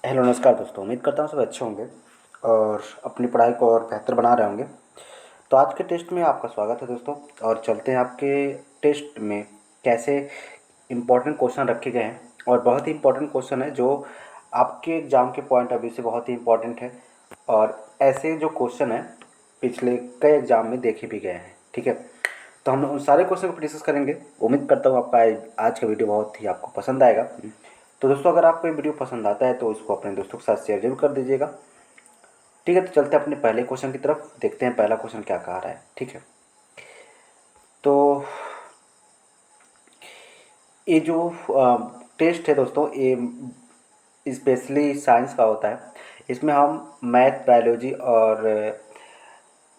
Hello नमस्कार दोस्तों। उम्मीद करता हूँ सब अच्छे होंगे और अपनी पढ़ाई को और बेहतर बना रहे होंगे। तो आज के टेस्ट में आपका स्वागत है दोस्तों। और चलते हैं आपके टेस्ट में कैसे इम्पोर्टेंट क्वेश्चन रखे गए हैं। और बहुत ही इम्पोर्टेंट क्वेश्चन है जो आपके एग्ज़ाम के पॉइंट ऑफ व्यू से बहुत ही इम्पोर्टेंट है। और ऐसे जो क्वेश्चन हैं पिछले कई एग्ज़ाम में देखे भी गए हैं। ठीक है, तो हम उन सारे क्वेश्चन को डिस्कस करेंगे। उम्मीद करता हूँ आपका आज का वीडियो बहुत ही आपको पसंद आएगा। तो दोस्तों, अगर आपको ये वीडियो पसंद आता है तो इसको अपने दोस्तों के साथ शेयर जरूर कर दीजिएगा। ठीक है, तो चलते हैं अपने पहले क्वेश्चन की तरफ। देखते हैं पहला क्वेश्चन क्या कह रहा है। ठीक है, तो ये जो टेस्ट है दोस्तों, ये स्पेशली साइंस का होता है। इसमें हम मैथ, बायोलॉजी और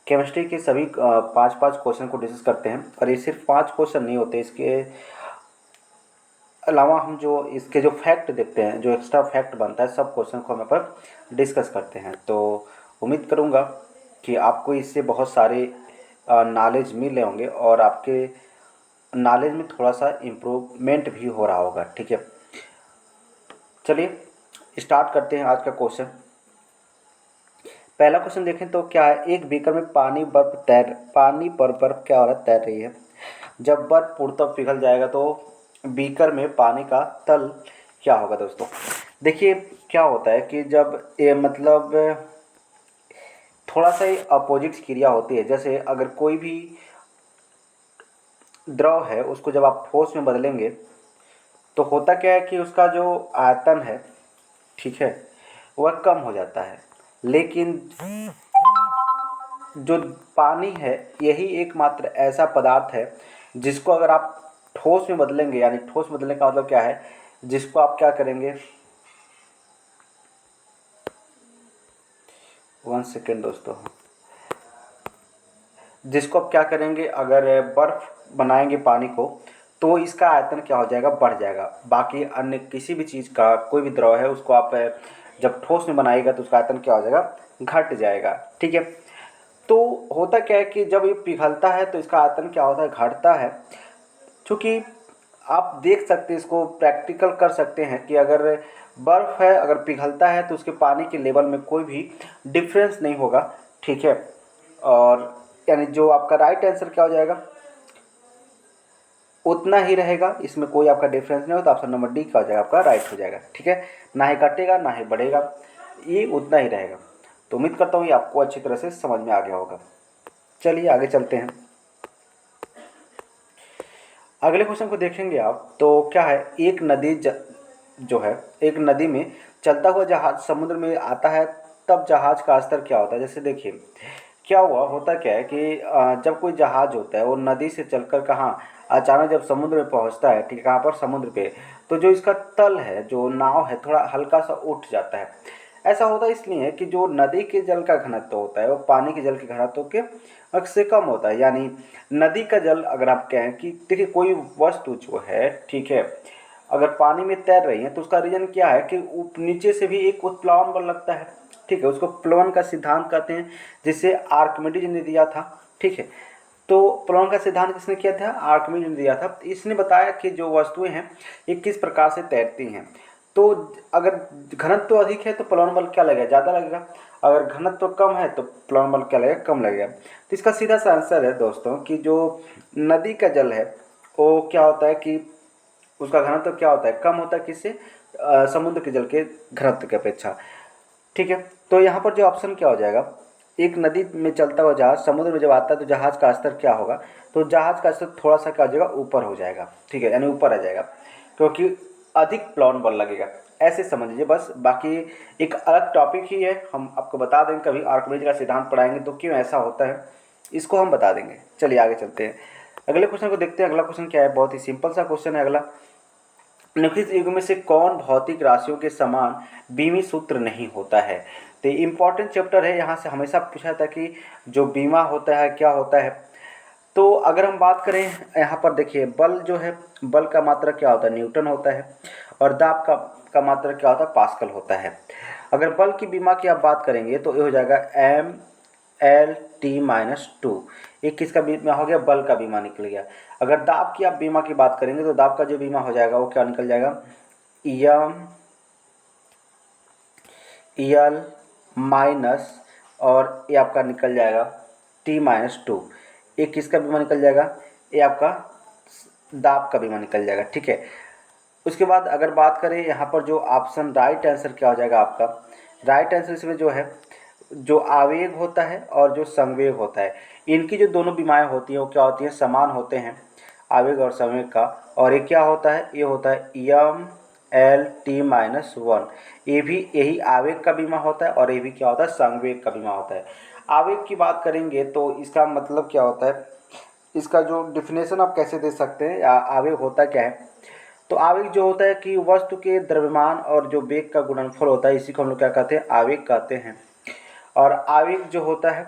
केमिस्ट्री के सभी पाँच पाँच क्वेश्चन को डिस्कस करते हैं। और ये सिर्फ पाँच क्वेश्चन नहीं होते, इसके अलावा हम जो इसके जो फैक्ट देखते हैं, जो एक्स्ट्रा फैक्ट बनता है, सब क्वेश्चन को हम यहाँ पर डिस्कस करते हैं। तो उम्मीद करूँगा कि आपको इससे बहुत सारे नॉलेज मिले होंगे और आपके नॉलेज में थोड़ा सा इम्प्रूवमेंट भी हो रहा होगा। ठीक है, चलिए स्टार्ट करते हैं आज का क्वेश्चन। पहला क्वेश्चन देखें तो क्या है, एक बीकर में पानी पर बर्फ क्या हो रहा है, तैर रही है। जब बर्फ पूर्णतः पिघल जाएगा तो बीकर में पानी का तल क्या होगा दोस्तों। देखिए क्या होता है कि जब ये मतलब थोड़ा सा ही अपोजिट क्रिया होती है। जैसे अगर कोई भी द्रव है उसको जब आप ठोस में बदलेंगे तो होता क्या है कि उसका जो आयतन है, ठीक है, वह कम हो जाता है। लेकिन जो पानी है यही एकमात्र ऐसा पदार्थ है जिसको अगर आप ठोस में बदलेंगे, यानी ठोस बदलने का मतलब क्या है, जिसको आप क्या करेंगे, 1 सेकेंड दोस्तों, जिसको आप क्या करेंगे, अगर बर्फ बनाएंगे पानी को तो इसका आयतन क्या हो जाएगा, बढ़ जाएगा। बाकी अन्य किसी भी चीज़ का कोई भी द्रव है उसको आप जब ठोस में बनाएगा तो उसका आयतन क्या हो जाएगा, घट जाएगा। ठीक है, तो होता क्या है कि जब ये पिघलता है तो इसका आयतन क्या होता है, घटता है। क्योंकि आप देख सकते हैं, इसको प्रैक्टिकल कर सकते हैं कि अगर बर्फ़ है, अगर पिघलता है तो उसके पानी के लेवल में कोई भी डिफरेंस नहीं होगा। ठीक है, और यानी जो आपका राइट आंसर क्या हो जाएगा, उतना ही रहेगा, इसमें कोई आपका डिफरेंस नहीं होता। ऑप्शन नंबर डी क्या हो जाएगा, आपका राइट हो जाएगा। ठीक है, ना ही घटेगा ना ही बढ़ेगा, ये उतना ही रहेगा। तो उम्मीद करता हूँ ये आपको अच्छी तरह से समझ में आ गया होगा। चलिए आगे चलते हैं। अगले क्वेश्चन को देखेंगे आप तो क्या है, एक नदी जो है, एक नदी में चलता हुआ जहाज समुद्र में आता है, तब जहाज का स्तर क्या होता है। जैसे देखिए क्या हुआ, होता क्या है कि जब कोई जहाज होता है वो नदी से चलकर कहाँ, अचानक जब समुद्र में पहुँचता है, ठीक है, कहाँ पर, समुद्र पे, तो जो इसका तल है, जो नाव है, थोड़ा हल्का सा उठ जाता है। ऐसा होता है इसलिए कि जो नदी के जल का घनत्व होता है वो पानी के जल के घनत्व के से कम होता है। यानी नदी का जल, अगर आप कहें कि देखिए कोई वस्तु जो है, ठीक है, अगर पानी में तैर रही है तो उसका रीजन क्या है कि नीचे से भी एक उत्प्लावन बल लगता है। ठीक है, उसको प्लवन का सिद्धांत कहते हैं, जिसे आर्किमिडीज ने दिया था। ठीक है, तो प्लवन का सिद्धांत किसने किया था, आर्किमिडीज ने दिया था। इसने बताया कि जो वस्तुएं हैं ये किस प्रकार से तैरती हैं। तो अगर घनत्व अधिक है तो प्लवन बल क्या लगेगा, ज़्यादा लगेगा। अगर घनत्व कम है तो प्लवन बल क्या लगेगा, कम लगेगा। तो इसका सीधा सा आंसर है दोस्तों कि जो नदी का जल है वो क्या होता है कि उसका घनत्व क्या होता है, कम होता है, किससे, समुद्र के जल के घनत्व की अपेक्षा। ठीक है, तो यहाँ पर जो ऑप्शन क्या हो जाएगा, एक नदी में चलता हुआ जहाज समुद्र में जब आता है तो जहाज का स्तर क्या होगा, तो जहाज का स्तर थोड़ा सा क्या हो जाएगा, ऊपर हो जाएगा। ठीक है, यानी ऊपर आ जाएगा क्योंकि अधिक प्लवन बल लगेगा। ऐसे समझ लीजिए बस। बाकी एक अलग टॉपिक ही है, हम आपको बता देंगे, कभी आर्किमिडीज का सिद्धांत पढ़ाएंगे तो क्यों ऐसा होता है इसको हम बता देंगे। चलिए आगे चलते हैं, अगले क्वेश्चन को देखते हैं। अगला क्वेश्चन क्या है, बहुत ही सिंपल सा क्वेश्चन है अगला। निम्नलिखित युग में से कौन भौतिक राशियों के समान बीमी सूत्र नहीं होता है। तो इम्पॉर्टेंट चैप्टर है, यहाँ से हमेशा पूछा था कि जो बीमा होता है क्या होता है। तो अगर हम बात करें यहाँ पर देखिए, बल जो है, बल का मात्रा क्या होता है, न्यूटन होता है। और दाब का मात्रा क्या होता है, पास्कल होता है। अगर बल की बीमा की आप बात करेंगे तो ये हो जाएगा Mt-2। एक किसका बीमा हो गया, बल का बीमा निकल गया। अगर दाब की आप बीमा की बात करेंगे तो दाब का जो बीमा हो जाएगा वो क्या निकल जाएगा, यल माइनस, और ये आपका निकल जाएगा T-2। एक किसका बीमा निकल जाएगा, ये आपका दाब का बीमा निकल जाएगा, ठीक है। उसके बाद अगर बात करें यहाँ पर जो ऑप्शन राइट आंसर क्या हो जाएगा आपका, राइट आंसर इसमें जो है, जो आवेग होता है और जो संवेग होता है, इनकी जो दोनों बीमाएँ होती हैं वो क्या होती हैं, समान होते हैं, आवेग और संवेग का। और ये क्या होता है, ये होता है ML T-1। ये भी यही आवेग का बीमा होता है और ये भी क्या होता है, संवेग का बीमा होता है। आवेग की बात करेंगे तो इसका मतलब क्या होता है, इसका जो डिफिनेशन आप कैसे दे सकते हैं, आवेग होता क्या है। तो आवेग जो होता है कि वस्तु के द्रव्यमान और जो वेग का गुणनफल होता है, इसी को हम लोग क्या कहते हैं, आवेग कहते हैं। और आवेग जो होता है,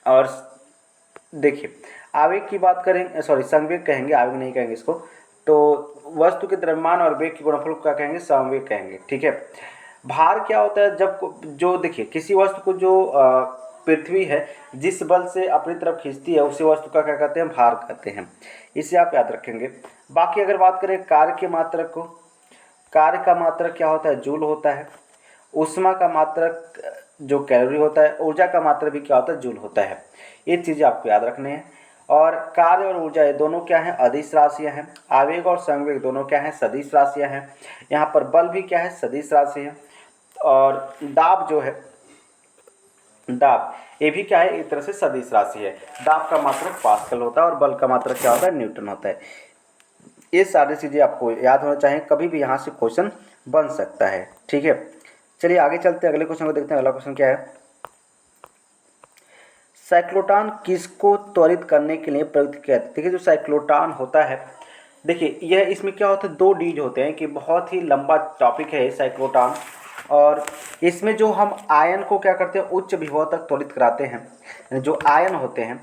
और देखिए आवेग की बात करें, सॉरी संवेग कहेंगे, आवेग नहीं कहेंगे इसको। तो वस्तु के द्रव्यमान और वेग के गुणनफल को क्या कहेंगे, संवेग कहेंगे, ठीक है। भार क्या होता है, जब जो देखिए किसी वस्तु को जो पृथ्वी है जिस बल से अपनी तरफ खींचती है उसी वस्तु का क्या कहते हैं, भार कहते हैं। इसे आप याद रखेंगे। बाकी अगर बात करें कार्य के मात्रक को, कार्य का मात्रक क्या होता है, जूल होता है। ऊष्मा का मात्रक जो कैलोरी होता है, ऊर्जा का मात्रक भी क्या होता है, जूल होता है। ये चीज़ें आपको याद रखने हैं। और कार्य और ऊर्जा ये दोनों क्या हैं, अदिश राशियाँ हैं। आवेग और संवेग दोनों क्या हैं, सदिश राशियाँ हैं। यहाँ पर बल भी क्या है, सदिश राशि है। और दाब जो है, दाब ये भी क्या है, एक तरह से सदिश राशि है। दाब का मात्रक पास्कल होता है और बल का मात्रक क्या होता है, न्यूटन होता है। ये सारी चीज़ें आपको याद होना चाहिए, कभी भी यहाँ से क्वेश्चन बन सकता है, ठीक है। चलिए आगे चलते हैं, अगले क्वेश्चन को देखते हैं। अगला क्वेश्चन क्या है, साइक्लोट्रॉन किसको त्वरित करने के लिए प्रयुक्त किया जाता है। देखिए जो साइक्लोट्रॉन होता है, देखिए यह इसमें क्या होता है, दो डीज होते हैं, कि बहुत ही लंबा टॉपिक है साइक्लोट्रॉन। और इसमें जो हम आयन को क्या करते हैं, उच्च विभव तक त्वरित कराते हैं। यानी जो आयन होते हैं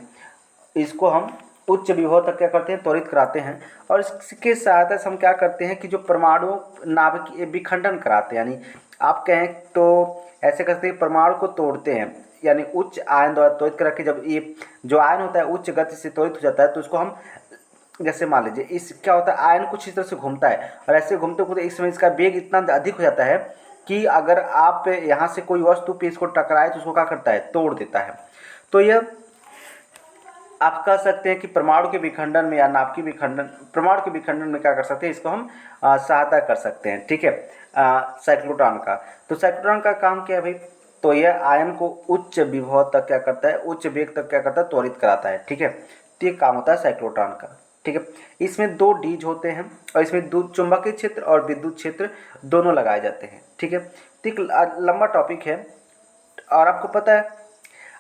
इसको हम उच्च विभव तक क्या करते हैं, त्वरित कराते हैं। और इसके सहायता से हम क्या करते हैं कि जो परमाणु नाभिक विखंडन कराते हैं, यानी आप कहें तो ऐसे करते हैं, परमाणु को तोड़ते हैं, यानी उच्च आयन द्वारा त्वरित करा के जब ये जो आयन होता है उच्च गति से त्वरित हो जाता है तो उसको हम, जैसे मान लीजिए इस क्या होता है, आयन कुछ इस तरह से घूमता है और ऐसे घूमते घूमते इस समय इसका वेग इतना अधिक हो जाता है कि अगर आप यहाँ से कोई वस्तु पे इसको टकराए तो उसको क्या करता है, तोड़ देता है। तो यह आप कह सकते हैं कि परमाणु के विखंडन में या नाभिकीय विखंडन, परमाणु के विखंडन में क्या कर सकते हैं, इसको हम सहायता कर सकते हैं, ठीक है, साइक्लोट्रॉन का। तो साइक्लोट्रॉन का काम क्या है भाई, तो यह आयन को उच्च विभव तक क्या करता है, उच्च वेग तक क्या करता है, त्वरित कराता है, ठीक है। तो ये काम होता है साइक्लोट्रॉन का, ठीक है। इसमें दो डीज होते हैं और इसमें चुंबकीय क्षेत्र और विद्युत क्षेत्र दोनों लगाए जाते हैं, ठीक है। तो एक लंबा टॉपिक है। और आपको पता है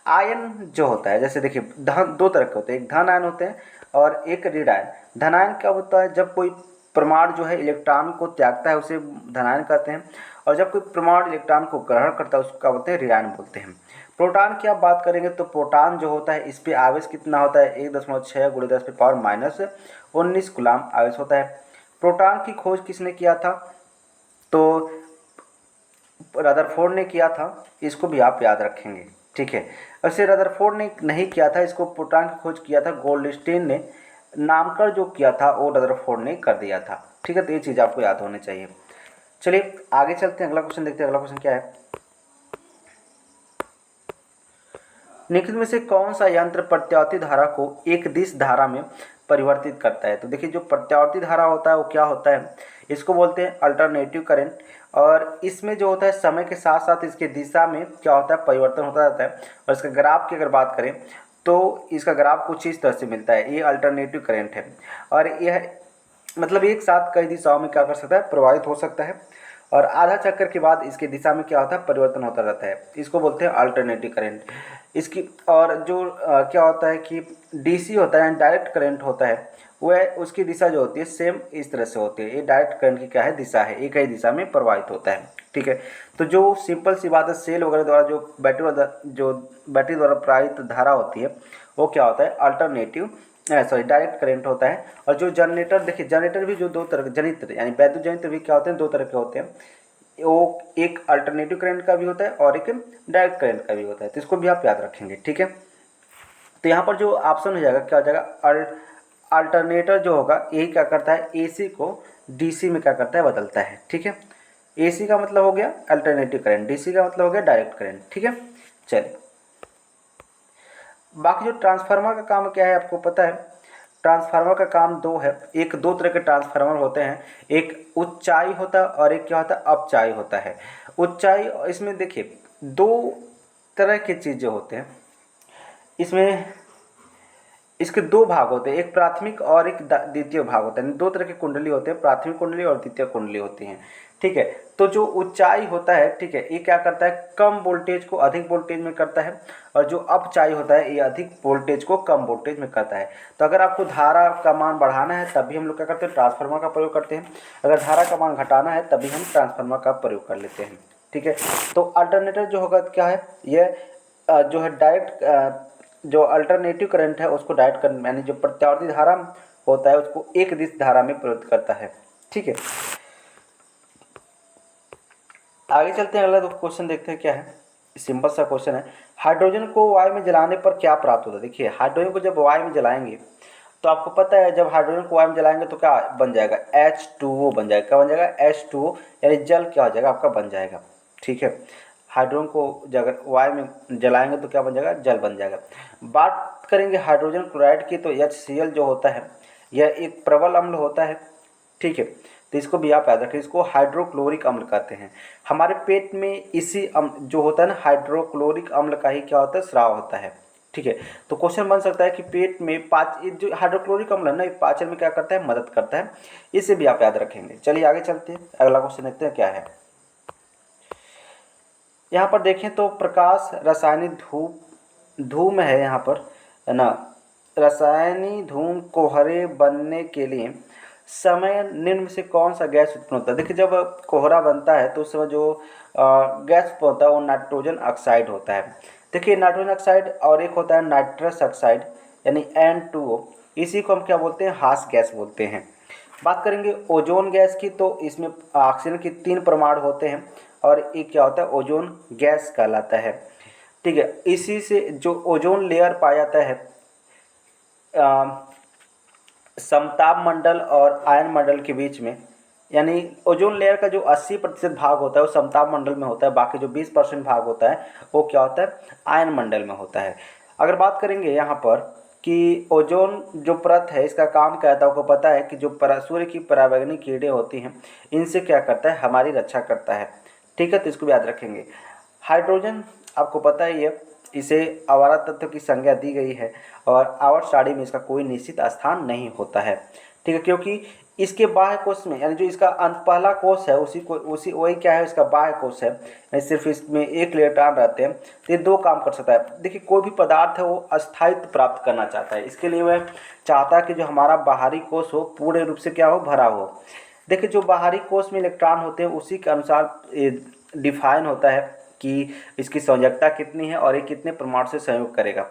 आयन जो होता है, जैसे देखिए धन दो तरह के होते हैं, एक धन आयन होते हैं और एक ऋण आयन। धन आयन क्या होता है, जब कोई परमाणु जो है इलेक्ट्रॉन को त्यागता है उसे धन आयन कहते हैं, और जब कोई परमाणु इलेक्ट्रॉन को ग्रहण करता है उसको क्या बोलते हैं, ऋण आयन बोलते हैं। प्रोटॉन की आप बात करेंगे तो प्रोटॉन जो होता है इस पर आवेश कितना होता है, 1.6 × 10⁻⁻19 कूलम्ब आवेश होता है। प्रोटॉन की खोज किसने किया था, तो रदरफोर्ड ने किया था, इसको भी आप याद रखेंगे, ठीक है। वैसे रदरफोर्ड ने नहीं किया था, इसको प्रोटॉन की खोज किया था गोल्डस्टीन ने, नामकरण जो किया था वो रदरफोर्ड ने कर दिया था, ठीक है। तो ये चीज़ आपको याद होनी चाहिए। चलिए आगे चलते हैं, अगला क्वेश्चन देखते हैं। अगला क्वेश्चन क्या है, निम्न में से कौन सा यंत्र प्रत्यावर्ती धारा को एक दिश धारा में परिवर्तित करता है। तो देखिए जो प्रत्यावर्ती धारा होता है वो क्या होता है, इसको बोलते हैं अल्टरनेटिव करंट। और इसमें जो होता है समय के साथ साथ इसके दिशा में क्या होता है, परिवर्तन होता रहता है। और इसका ग्राफ की अगर बात करें तो इसका ग्राफ कुछ इस तरह से मिलता है, ये अल्टरनेटिव करंट है। और यह मतलब एक साथ कई दिशाओं में क्या कर सकता है, प्रभावित हो सकता है। और आधा चक्कर के बाद इसकी दिशा में क्या होता है, परिवर्तन होता रहता है, इसको बोलते हैं अल्टरनेटिव करंट। इसकी और जो क्या होता है कि डीसी होता है, डायरेक्ट करंट होता है, वह उसकी दिशा जो होती है सेम इस तरह से होती है। ये डायरेक्ट करंट की क्या है, दिशा है, एक ही दिशा में प्रवाहित होता है, ठीक है। तो जो सिंपल सी बात है, सेल वगैरह द्वारा जो बैटरी द्वारा प्रवाहित धारा होती है वो क्या होता है, अल्टरनेटिव सॉरी डायरेक्ट करंट होता है। और जो जनरेटर, देखिए जनरेटर भी जो दो तरह के जनित्र यानी वैद्युत जनित्र भी क्या होते हैं, दो तरह के होते हैं। वो एक अल्टरनेटिव करंट का भी होता है और एक डायरेक्ट करंट का भी होता है, तो इसको भी आप याद रखेंगे, ठीक है। तो यहाँ पर जो ऑप्शन हो जाएगा क्या हो जाएगा, अल्टरनेटर जो होगा यही क्या करता है, एसी को डीसी में क्या करता है, बदलता है, ठीक है। AC का मतलब हो गया अल्टरनेटिव करंट, DC का मतलब हो गया डायरेक्ट करंट। ठीक है, चलिए बाकी जो ट्रांसफार्मर का काम क्या है आपको पता है। ट्रांसफार्मर का काम दो है, एक दो तरह के ट्रांसफार्मर होते हैं, एक ऊंचाई होता है और एक क्या होता है अपचाई होता है। ऊंचाई, इसमें देखिए दो तरह की चीज़ें होते हैं इसमें, इसके दो भाग होते हैं, एक प्राथमिक और एक द्वितीय भाग होता है। दो तरह की कुंडली होते हैं, प्राथमिक कुंडली और द्वितीय कुंडली होती हैं। ठीक है, तो जो ऊंचाई होता है, ठीक है, ये क्या करता है, कम वोल्टेज को अधिक वोल्टेज में करता है, और जो अपचाई होता है ये अधिक वोल्टेज को कम वोल्टेज में करता है। तो अगर आपको धारा का मान बढ़ाना है तब भी हम लोग क्या करते हैं, ट्रांसफार्मर का प्रयोग करते हैं। अगर धारा का मान घटाना है तभी हम ट्रांसफार्मर का प्रयोग कर लेते हैं। ठीक है, तो अल्टरनेटर जो होगा क्या है, यह जो है डायरेक्ट, जो अल्टरनेटिव करंट है उसको डायरेक्ट करंट, यानी जो प्रत्यावर्ती धारा होता है उसको एक दिश धारा में प्रयुक्त करता है। ठीक है, आगे चलते हैं, अगला क्वेश्चन देखते हैं क्या है। सिंपल सा क्वेश्चन है, हाइड्रोजन को वायु में जलाने पर क्या प्राप्त होता है। देखिए हाइड्रोजन को जब वायु में जलाएंगे तो आपको पता है, जब हाइड्रोजन को वायु में जलाएंगे तो क्या बन जाएगा, H2O बन जाएगा। क्या बन जाएगा, H2O, यानी जल क्या हो जाएगा आपका बन जाएगा। ठीक है, हाइड्रोजन को जब वायु में जलाएंगे तो क्या बन जाएगा, जल बन जाएगा। बात करेंगे हाइड्रोजन क्लोराइड की, तो HCl जो होता है यह एक प्रबल अम्ल होता है। ठीक है, तो इसको भी आप याद रखें, इसको हाइड्रोक्लोरिक अम्ल कहते हैं। हमारे पेट में इसी अम्ल जो होता है ना, हाइड्रोक्लोरिक अम्ल का ही क्या होता है, स्राव होता है। ठीक है, तो क्वेश्चन बन सकता है कि पेट में जो हाइड्रोक्लोरिक अम्ल है ना, पाचन में क्या करता है, मदद करता है। इसे भी आप याद रखेंगे। चलिए आगे चलते हैं, अगला क्वेश्चन देखते हैं क्या है। यहाँ पर देखें तो प्रकाश रासायनिक धूम है यहाँ पर, है ना। रासायनिक धूम कोहरे बनने के लिए समय निम्न में से कौन सा गैस उत्पन्न होता है। देखिए जब कोहरा बनता है तो उस समय जो गैस उत्पन्न होता है वो नाइट्रोजन ऑक्साइड होता है। देखिए नाइट्रोजन ऑक्साइड, और एक होता है नाइट्रस ऑक्साइड यानी N2O, इसी को हम क्या बोलते हैं, हास गैस बोलते हैं। बात करेंगे ओजोन गैस की, तो इसमें ऑक्सीजन के 3 परमाणु होते हैं और एक क्या होता है, ओजोन गैस कहलाता है। ठीक है, इसी से जो ओजोन लेयर पाया जाता है समताप मंडल और आयन मंडल के बीच में, यानी ओजोन लेयर का जो 80% भाग होता है वो समताप मंडल में होता है, बाकी जो 20% भाग होता है वो क्या होता है, आयन मंडल में होता है। अगर बात करेंगे यहाँ पर कि ओजोन जो परत है इसका काम क्या होता है, आपको पता है कि जो सूर्य की परावैंगनिक किरणें होती हैं इनसे क्या करता है, हमारी रक्षा करता है। ठीक है, तो इसको भी याद रखेंगे। हाइड्रोजन आपको पता ही है, इसे आवारा तत्व की संज्ञा दी गई है और आवर्त सारणी में इसका कोई निश्चित स्थान नहीं होता है। ठीक है, क्योंकि इसके बाह्य कोश में, यानी जो इसका अंत पहला कोश है उसी वही क्या है, इसका बाह्य कोश है, यानी सिर्फ इसमें एक इलेक्ट्रॉन रहते हैं। तो ये दो काम कर सकता है। देखिए कोई भी पदार्थ है वो अस्थायित्व प्राप्त करना चाहता है, इसके लिए वह चाहता है कि जो हमारा बाहरी कोश हो पूर्ण रूप से क्या हो, भरा हो। देखिए जो बाहरी कोश में इलेक्ट्रॉन होते हैं उसी के अनुसार डिफाइन होता है कि इसकी संयोजकता कितनी है और ये कितने परमाणु से संयोग करेगा।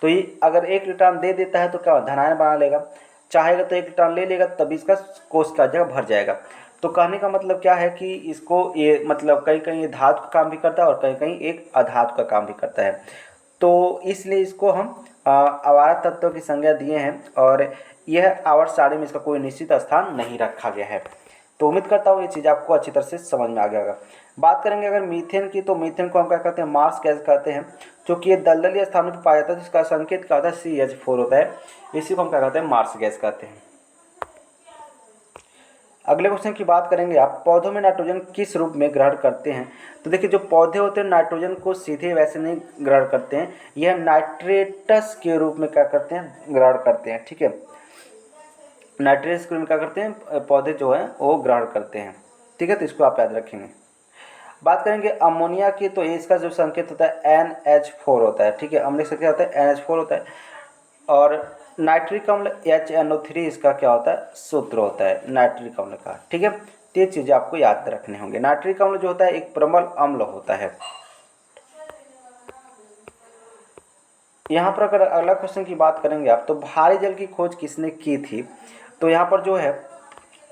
तो ये अगर एक इलेक्ट्रॉन दे देता है तो क्या धनायन बना लेगा, चाहेगा तो एक इलेक्ट्रॉन ले लेगा तभी इसका कोश का जगह भर जाएगा। तो कहने का मतलब क्या है कि इसको ये मतलब कहीं कहीं ये धातु का काम भी करता है और कहीं कहीं एक अधातु का काम भी करता है। तो इसलिए इसको हम आवारा तत्व की संज्ञा दिए हैं और यह आवर्त सारणी में इसका कोई निश्चित स्थान नहीं रखा गया है। तो उम्मीद करता हूँ ये चीज़ आपको अच्छी तरह से समझ में आ गया होगा। बात करेंगे अगर मीथेन की, तो मीथेन को हम क्या कहते हैं, मार्स गैस कहते हैं, क्योंकि ये दलदली स्थानों पर पाया जाता है जिसका संकेत क्या होता है, CH4 होता है। इसी को हम क्या कहते हैं, मार्स गैस कहते हैं। अगले क्वेश्चन की बात करेंगे आप, पौधों में नाइट्रोजन किस रूप में ग्रहण करते हैं। तो देखिए जो पौधे होते हैं नाइट्रोजन को सीधे वैसे नहीं ग्रहण करते हैं, यह नाइट्रेटस के रूप में क्या करते हैं, ग्रहण करते हैं। ठीक है, नाइट्रेटस के रूप में क्या करते हैं, पौधे जो है वो ग्रहण करते हैं। ठीक है, तो इसको आप याद रखेंगे। बात करेंगे अमोनिया की, तो इसका जो संकेत होता है NH4 होता है। ठीक है, अम्ल से क्या होता है, NH4 होता है। और नाइट्रिक अम्ल HNO3 इसका क्या होता है, सूत्र होता है नाइट्रिक अम्ल का। ठीक है, तो ये चीज़ें आपको याद रखने होंगे। नाइट्रिक अम्ल जो होता है एक प्रबल अम्ल होता है। यहाँ पर अगर अगला क्वेश्चन की बात करेंगे आप, तो भारी जल की खोज किसने की थी। तो यहाँ पर जो है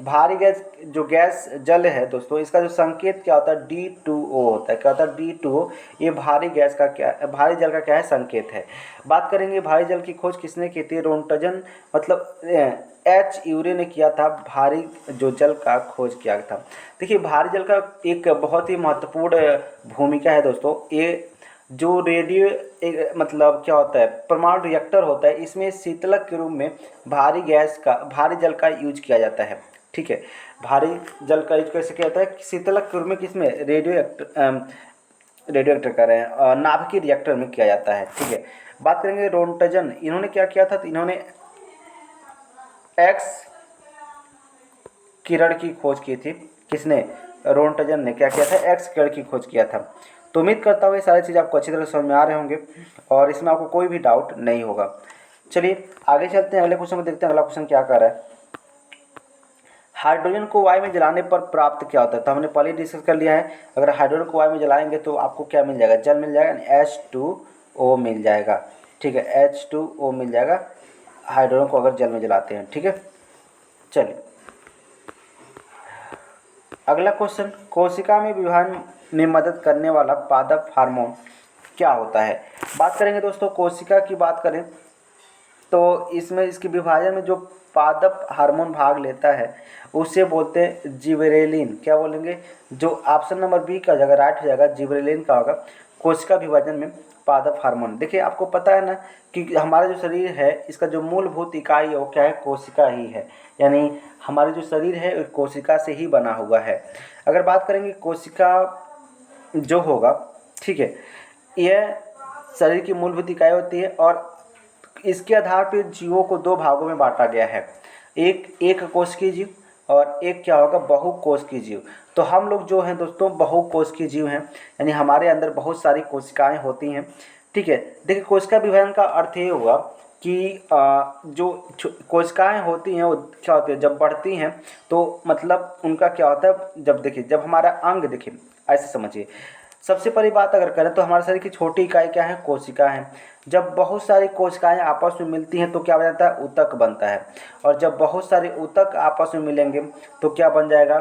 भारी गैस जो गैस जल है दोस्तों, इसका जो संकेत क्या होता है, D2O होता है। क्या होता है, D2O। ये भारी गैस का क्या, भारी जल का क्या है, संकेत है। बात करेंगे भारी जल की खोज किसने की थी, रोन्टजन मतलब एच यूरे ने किया था, भारी जो जल का खोज किया था। देखिए भारी जल का एक बहुत ही महत्वपूर्ण भूमिका है दोस्तों। ये जो रेडियो एक मतलब क्या होता है, परमाणु रिएक्टर होता है, इसमें शीतलक के रूप में भारी जल का यूज किया जाता है। ठीक है, भारी जल का यूज कैसे किया जाता है, शीतलक के रूप में किसमें, रेडियो एक्टर कर रहे हैं, नाभिकीय रिएक्टर में किया जाता है। ठीक है, बात करेंगे रोन्टजन, इन्होंने क्या किया था, तो इन्होंने एक्स किरण की खोज की थी। किसने, रोन्टजन ने क्या किया था, एक्स किरण की खोज किया था। तो उम्मीद करता हूँ ये सारी चीज़ आपको अच्छी तरह समझ में आ रहे होंगे और इसमें आपको कोई भी डाउट नहीं होगा। चलिए आगे चलते हैं, अगले क्वेश्चन को देखते हैं। अगला क्वेश्चन क्या कर रहा है, हाइड्रोजन को वायु में जलाने पर प्राप्त क्या होता है। तो हमने पहले डिस्कस कर लिया है, अगर हाइड्रोजन को वायु में जलाएंगे तो आपको क्या मिल जाएगा, जल मिल जाएगा, H2O मिल जाएगा। ठीक है, H2O मिल जाएगा हाइड्रोजन को अगर जल में जलाते हैं। ठीक है, चलिए अगला क्वेश्चन, कोशिका में विभाजन में मदद करने वाला पादप हार्मोन क्या होता है। बात करेंगे दोस्तों, कोशिका की बात करें तो इसमें इसके विभाजन में जो पादप हार्मोन भाग लेता है उसे बोलते हैं जिबरेलिन। क्या बोलेंगे, जो ऑप्शन नंबर बी का जगह राइट हो जाएगा, जिबरेलिन का होगा कोशिका विभाजन में पादप हार्मोन। देखिए आपको पता है ना कि हमारा जो शरीर है इसका जो मूलभूत इकाई है वो क्या है, कोशिका ही है। यानी हमारा जो शरीर है वो कोशिका से ही बना हुआ है। अगर बात करेंगे कोशिका जो होगा, ठीक है, यह शरीर की मूलभूत इकाई होती है और इसके आधार पर जीवों को दो भागों में बांटा गया है, एक कोशिकीय जीव और एक क्या होगा, बहुकोशिकीय जीव। तो हम लोग जो हैं दोस्तों बहुकोशिकीय जीव हैं, यानी हमारे अंदर बहुत सारी कोशिकाएं होती हैं। ठीक है, देखिए कोशिका विभाजन का अर्थ ये हुआ कि जो कोशिकाएं होती हैं वो क्या होती है, जब बढ़ती हैं तो मतलब उनका क्या होता है, जब देखिए जब हमारा अंग, देखिए ऐसे समझिए, सबसे पहली बात अगर करें तो हमारे शरीर की छोटी इकाई क्या है, कोशिका है। जब बहुत सारी कोशिकाएं आपस में मिलती हैं तो क्या बन जाता है, ऊतक बनता है। और जब बहुत सारे ऊतक आपस में मिलेंगे तो क्या बन जाएगा,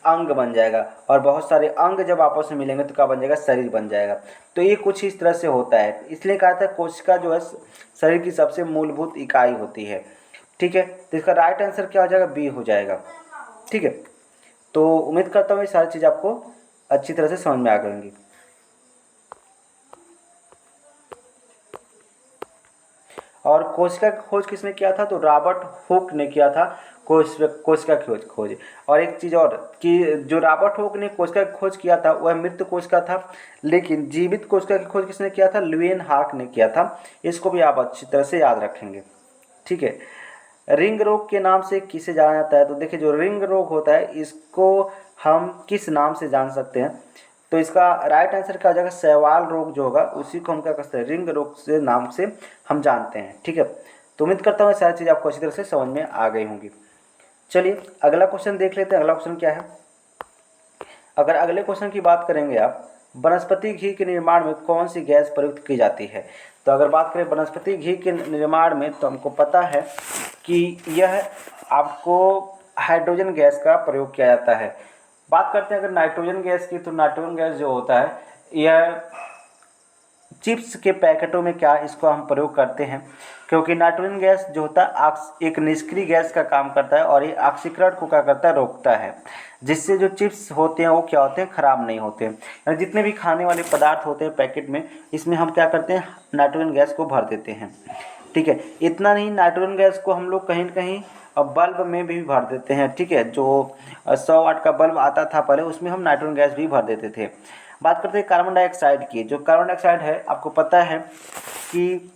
अंग बन जाएगा। और बहुत सारे अंग जब आपस में मिलेंगे तो क्या बन जाएगा, शरीर बन जाएगा। तो ये कुछ इस तरह से होता है, इसलिए कहा था कोशिका जो है शरीर की सबसे मूलभूत इकाई होती है। ठीक है, तो इसका राइट आंसर क्या हो जाएगा, बी हो जाएगा। ठीक है, तो उम्मीद करता हूँ ये सारी चीज़ आपको अच्छी तरह से समझ में आ गई। और कोशिका की खोज किसने किया था, तो रॉबर्ट हुक ने किया था कोशिका की खोज। और एक चीज़ और कि जो रॉबर्ट हुक ने कोशिका की खोज किया था वह मृत कोशिका था, लेकिन जीवित कोशिका की खोज किसने किया था, लुईन हाक ने किया था। इसको भी आप अच्छी तरह से याद रखेंगे। ठीक है, रिंग रोग के नाम से किसे जाना जाता है, तो देखिए जो रिंग रोग होता है इसको हम किस नाम से जान सकते हैं, तो इसका राइट आंसर क्या हो जाएगा, शैवाल रोग जो होगा उसी को हम क्या कहते हैं, रिंग रोग से नाम से हम जानते हैं। ठीक है, तो उम्मीद करता हूँ सारी चीज़ आपको अच्छी तरह से समझ में आ गई होंगी। चलिए अगला क्वेश्चन देख लेते हैं। अगला क्वेश्चन क्या है, अगर अगले क्वेश्चन की बात करेंगे आप, वनस्पति घी के निर्माण में कौन सी गैस प्रयुक्त की जाती है। तो अगर बात करें वनस्पति घी के निर्माण में तो हमको पता है कि यह आपको हाइड्रोजन गैस का प्रयोग किया जाता है। बात करते हैं अगर नाइट्रोजन गैस की, तो नाइट्रोजन गैस जो होता है यह चिप्स के पैकेटों में क्या इसको हम प्रयोग करते हैं, क्योंकि नाइट्रोजन गैस जो होता है एक निष्क्रिय गैस का काम करता है और ये ऑक्सीकरण को क्या करता है, रोकता है, जिससे जो चिप्स होते हैं वो क्या होते हैं, ख़राब नहीं होते। यानी जितने भी खाने वाले पदार्थ होते हैं पैकेट में, इसमें हम क्या करते हैं, नाइट्रोजन गैस को भर देते हैं। ठीक है, इतना नहीं, नाइट्रोजन गैस को हम लोग कहीं न कहीं बल्ब में भी भर देते हैं। ठीक है, जो 100 वाट का बल्ब आता था पहले उसमें हम नाइट्रोजन गैस भी भर देते थे। बात करते हैं कार्बन डाइऑक्साइड की। जो कार्बन डाइऑक्साइड है आपको पता है कि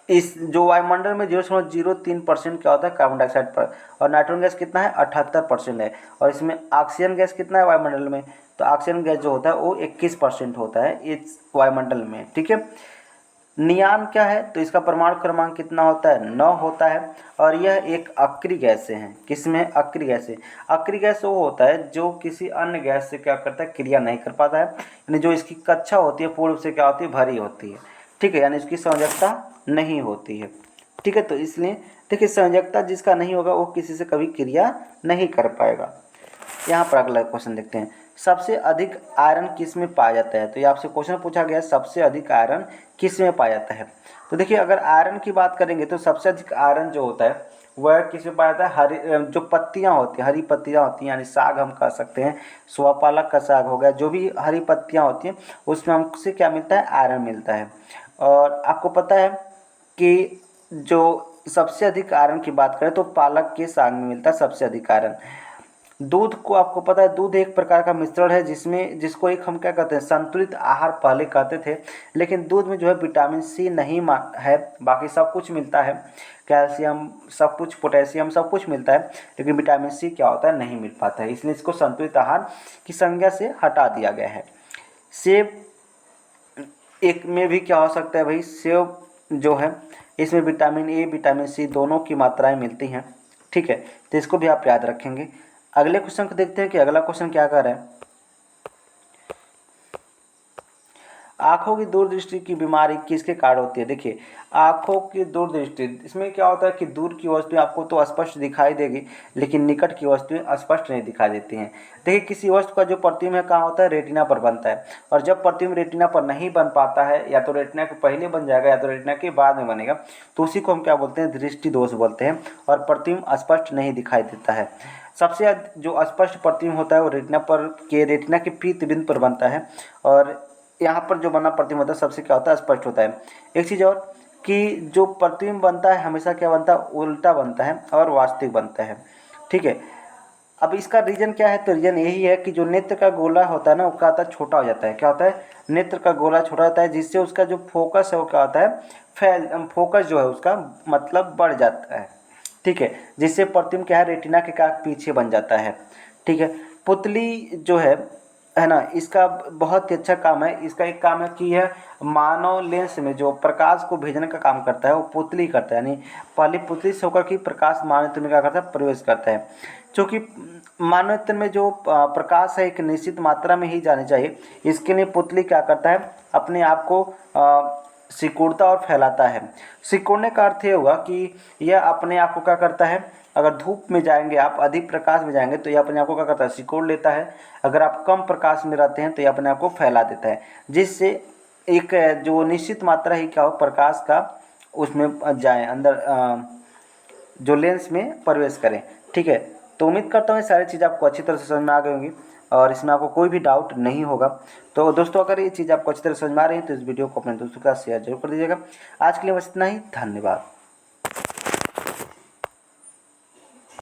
इस जो वायुमंडल में 0.03% क्या होता है कार्बन डाइऑक्साइड पर, और नाइट्रोजन गैस कितना है 78% है। और इसमें ऑक्सीजन गैस कितना है वायुमंडल में, तो ऑक्सीजन गैस जो होता है वो 21% होता है इस वायुमंडल में। ठीक है, नियान क्या है, तो इसका परमाणु क्रमांक कितना होता है, 9 होता है। और यह एक अक्रिय गैस है। किसमें, अक्रिय गैस है। अक्रिय गैस वो होता है जो किसी अन्य गैस से क्या करता है, क्रिया नहीं कर पाता है, यानी जो इसकी कक्षा होती है पूर्ण से क्या होती है, भरी होती है। ठीक है, यानी इसकी संयोजकता नहीं होती है। ठीक है, तो इसलिए देखिए संयोजकता जिसका नहीं होगा वो किसी से कभी क्रिया नहीं कर पाएगा। यहाँ पर अगला क्वेश्चन देखते हैं, सबसे अधिक आयरन किस में पाया जाता है। तो ये आपसे क्वेश्चन पूछा गया है सबसे अधिक आयरन किस में पाया जाता है। तो देखिए अगर आयरन की बात करेंगे तो सबसे अधिक आयरन जो होता है वह किस में पाया जाता है, हरी जो पत्तियाँ होती हैं, हरी पत्तियाँ होती हैं, यानी साग हम कह सकते हैं, सुबह पालक का साग हो गया, जो भी हरी पत्तियाँ होती हैं उसमें हमसे क्या मिलता है, आयरन मिलता है। और आपको पता है कि जो सबसे अधिक आयरन की बात करें तो पालक के साग में मिलता है सबसे अधिक आयरन। दूध को आपको पता है, दूध एक प्रकार का मिश्रण है जिसमें जिसको एक हम क्या कहते हैं, संतुलित आहार पहले कहते थे, लेकिन दूध में जो है विटामिन सी नहीं है, बाकी सब कुछ मिलता है, कैल्शियम सब कुछ, पोटेशियम सब कुछ मिलता है, लेकिन विटामिन सी क्या होता है, नहीं मिल पाता है, इसलिए इसको संतुलित आहार की संज्ञा से हटा दिया गया है। सेब एक में भी क्या हो सकता है भाई, सेब जो है इसमें विटामिन ए विटामिन सी दोनों की मात्राएं मिलती हैं, ठीक है, तो इसको भी आप याद रखेंगे। अगले क्वेश्चन को देखते हैं कि अगला क्वेश्चन क्या कर रहा है। आँखों की दूरदृष्टि की बीमारी किसके कारण होती है। देखिए आँखों की दूरदृष्टि, इसमें क्या होता है कि दूर की वस्तुएं आपको तो स्पष्ट दिखाई देगी, लेकिन निकट की वस्तुएं स्पष्ट नहीं दिखाई देती हैं। देखिए किसी वस्तु का जो प्रतिबिंब है कहाँ होता है, रेटिना पर बनता है, और जब प्रतिबिंब रेटिना पर नहीं बन पाता है, या तो रेटिना के पहले बन जाएगा या तो रेटिना के बाद में बनेगा, तो उसी को हम क्या बोलते हैं, दृष्टि दोष बोलते हैं, और प्रतिबिंब स्पष्ट नहीं दिखाई देता है। सबसे जो स्पष्ट प्रतिबिंब होता है वो रेटिना के पीत बिंदु पर बनता है, और यहाँ पर जो बना प्रतिबिंब होता है सबसे क्या होता है, स्पष्ट होता है। एक चीज़ और कि जो प्रतिबिंब बनता है हमेशा क्या बनता है, उल्टा बनता है और वास्तविक बनता है, ठीक है। अब इसका रीजन क्या है, तो रीजन यही है कि जो नेत्र का गोला होता है ना वो क्या होता है, छोटा हो जाता है। क्या होता है, नेत्र का गोला छोटा होता है, जिससे उसका जो फोकस है वो क्या होता है, फोकस जो है उसका मतलब बढ़ जाता है, ठीक है, जिससे प्रतिबिंब क्या है, रेटिना के क्या पीछे बन जाता है, ठीक है। पुतली जो है ना, इसका बहुत ही अच्छा काम है। इसका एक काम है कि यह मानव लेंस में जो प्रकाश को भेजने का काम करता है वो पुतली करता है, यानी पहले पुतली से होकर कि प्रकाश मानव नेत्र में क्या करता है, प्रवेश करता है। क्योंकि मानव नेत्र में जो प्रकाश है एक निश्चित मात्रा में ही जानी चाहिए, इसके लिए पुतली क्या करता है, अपने आप को सिकुड़ता और फैलाता है। सिकुड़ने का अर्थ ये होगा कि यह अपने आप को क्या करता है, अगर धूप में जाएंगे आप, अधिक प्रकाश में जाएंगे तो ये अपने आप को क्या करता है, सिकोड़ लेता है। अगर आप कम प्रकाश में रहते हैं तो ये अपने आप को फैला देता है, जिससे एक जो निश्चित मात्रा ही क्या हो, प्रकाश का उसमें जाए, अंदर जो लेंस में प्रवेश करें, ठीक है। तो उम्मीद करता हूँ ये सारी चीज़ आपको अच्छी तरह से समझ में आ गई होंगी और इसमें आपको कोई भी डाउट नहीं होगा। तो दोस्तों अगर ये चीज़ आपको अच्छी तरह समझ में आ रही है तो इस वीडियो को अपने दोस्तों के साथ शेयर जरूर कर दीजिएगा। आज के लिए बस इतना ही, धन्यवाद।